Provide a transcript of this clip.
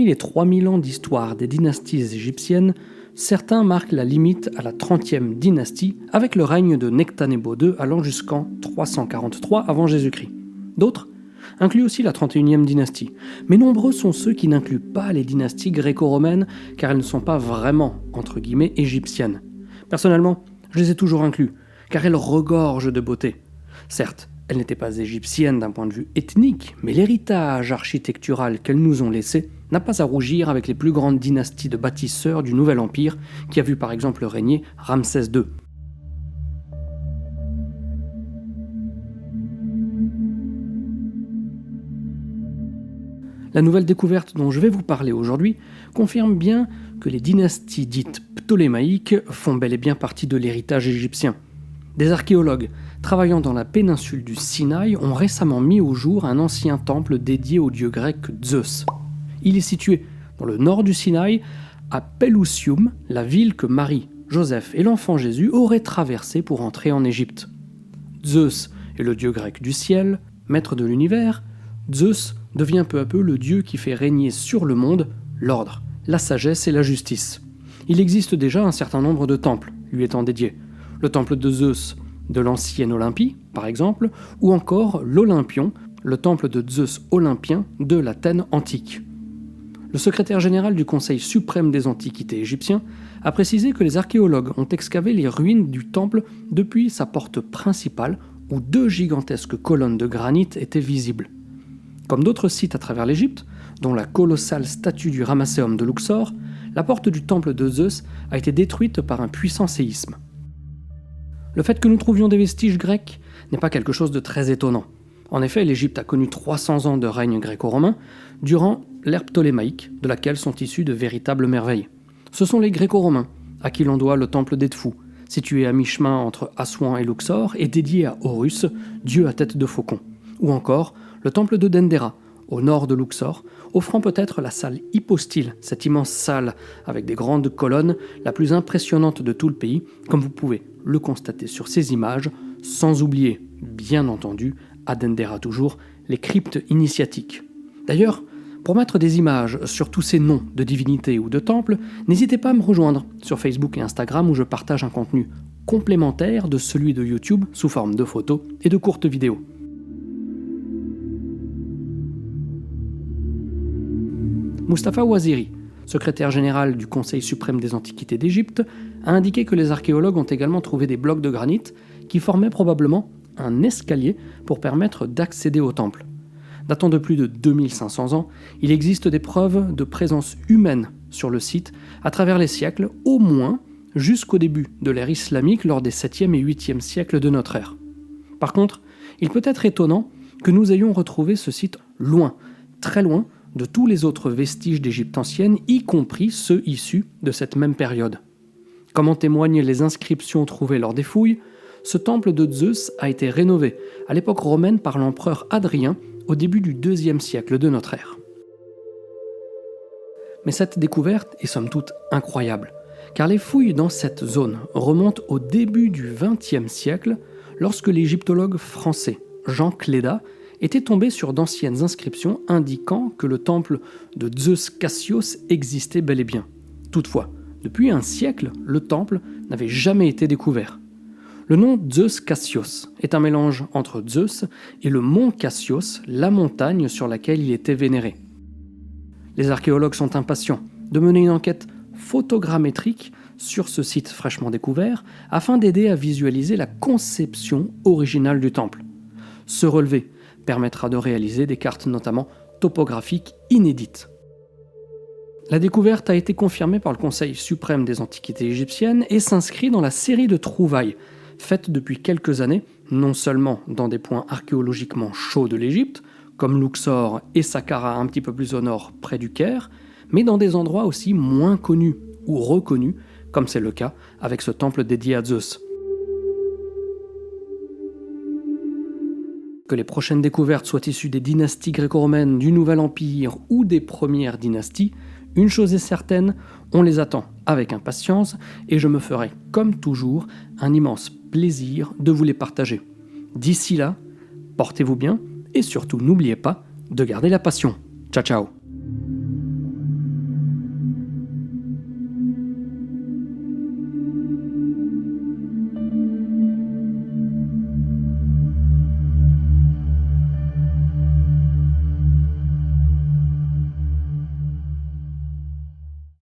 Parmi les 3000 ans d'histoire des dynasties égyptiennes, certains marquent la limite à la 30e dynastie avec le règne de Nectanebo II allant jusqu'en 343 avant Jésus-Christ. D'autres incluent aussi la 31e dynastie, mais nombreux sont ceux qui n'incluent pas les dynasties gréco-romaines car elles ne sont pas vraiment, entre guillemets, égyptiennes. Personnellement, je les ai toujours inclus, car elles regorgent de beauté. Certes, elles n'étaient pas égyptiennes d'un point de vue ethnique, mais l'héritage architectural qu'elles nous ont laissé n'a pas à rougir avec les plus grandes dynasties de bâtisseurs du Nouvel Empire, qui a vu par exemple régner Ramsès II. La nouvelle découverte dont je vais vous parler aujourd'hui confirme bien que les dynasties dites ptolémaïques font bel et bien partie de l'héritage égyptien. Des archéologues travaillant dans la péninsule du Sinaï ont récemment mis au jour un ancien temple dédié au dieu grec Zeus. Il est situé dans le nord du Sinaï, à Pelusium, la ville que Marie, Joseph et l'enfant Jésus auraient traversée pour entrer en Égypte. Zeus est le dieu grec du ciel, maître de l'univers. Zeus devient peu à peu le dieu qui fait régner sur le monde l'ordre, la sagesse et la justice. Il existe déjà un certain nombre de temples lui étant dédiés. Le temple de Zeus de l'ancienne Olympie, par exemple, ou encore l'Olympion, le temple de Zeus olympien de l'Athènes antique. Le secrétaire général du Conseil suprême des antiquités égyptien a précisé que les archéologues ont excavé les ruines du temple depuis sa porte principale, où 2 gigantesques colonnes de granit étaient visibles. Comme d'autres sites à travers l'Égypte, dont la colossale statue du Ramesséum de Luxor, la porte du temple de Zeus a été détruite par un puissant séisme. Le fait que nous trouvions des vestiges grecs n'est pas quelque chose de très étonnant. En effet, l'Égypte a connu 300 ans de règne gréco-romain durant l'ère ptolémaïque, de laquelle sont issues de véritables merveilles. Ce sont les gréco-romains à qui l'on doit le temple d'Edfou, situé à mi-chemin entre Assouan et Luxor et dédié à Horus, dieu à tête de faucon. Ou encore le temple de Dendera, au nord de Luxor, offrant peut-être la salle hypostyle, cette immense salle avec des grandes colonnes, la plus impressionnante de tout le pays, comme vous pouvez le constater sur ces images, sans oublier, bien entendu, à Dendera toujours, les cryptes initiatiques. D'ailleurs, pour mettre des images sur tous ces noms de divinités ou de temples, n'hésitez pas à me rejoindre sur Facebook et Instagram où je partage un contenu complémentaire de celui de YouTube sous forme de photos et de courtes vidéos. Mustapha Ouaziri, secrétaire général du Conseil suprême des antiquités d'Égypte, a indiqué que les archéologues ont également trouvé des blocs de granit qui formaient probablement un escalier pour permettre d'accéder au temple. Datant de plus de 2500 ans, il existe des preuves de présence humaine sur le site à travers les siècles, au moins jusqu'au début de l'ère islamique lors des 7e et 8e siècles de notre ère. Par contre, il peut être étonnant que nous ayons retrouvé ce site loin, très loin, de tous les autres vestiges d'Égypte ancienne, y compris ceux issus de cette même période. Comme en témoignent les inscriptions trouvées lors des fouilles, ce temple de Zeus a été rénové à l'époque romaine par l'empereur Hadrien au début du IIe siècle de notre ère. Mais cette découverte est somme toute incroyable, car les fouilles dans cette zone remontent au début du XXe siècle, lorsque l'égyptologue français Jean Cléda était tombé sur d'anciennes inscriptions indiquant que le temple de Zeus Cassios existait bel et bien. Toutefois, depuis un siècle, le temple n'avait jamais été découvert. Le nom Zeus Cassios est un mélange entre Zeus et le mont Cassios, la montagne sur laquelle il était vénéré. Les archéologues sont impatients de mener une enquête photogrammétrique sur ce site fraîchement découvert afin d'aider à visualiser la conception originale du temple. Ce relevé permettra de réaliser des cartes notamment topographiques inédites. La découverte a été confirmée par le Conseil suprême des antiquités égyptiennes et s'inscrit dans la série de trouvailles faites depuis quelques années, non seulement dans des points archéologiquement chauds de l'Égypte, comme Luxor et Saqqara un petit peu plus au nord près du Caire, mais dans des endroits aussi moins connus ou reconnus, comme c'est le cas avec ce temple dédié à Zeus. Que les prochaines découvertes soient issues des dynasties gréco-romaines, du Nouvel Empire ou des premières dynasties, une chose est certaine, on les attend avec impatience et je me ferai, comme toujours, un immense plaisir de vous les partager. D'ici là, portez-vous bien et surtout n'oubliez pas de garder la passion. Ciao ciao.